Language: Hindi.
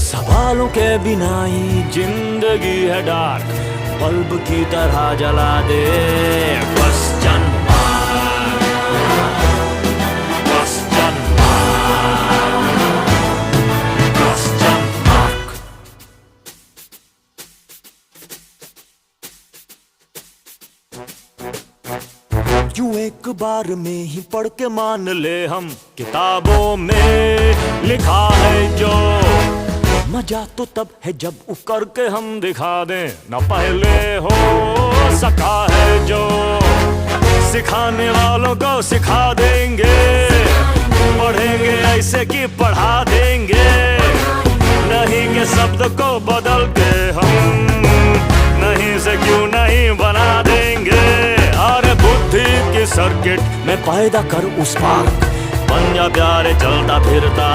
सवालों के बिना ही जिंदगी है डार्क, बल्ब की तरह जला दे question mark, question mark, question mark. यूं एक बार में ही पढ़ के मान ले हम, किताबों में लिखा है जो, मजा तो तब है जब उकर के हम दिखा दें, न पहले हो सका है जो। सिखाने वालों को सिखा देंगे, पढ़ेंगे ऐसे कि पढ़ा देंगे, नहीं के शब्द को बदल के हम नहीं से क्यों नहीं बना देंगे। अरे बुद्धि की सर्किट में पैदा कर उस पार्क, बन जा प्यारे चलता फिरता।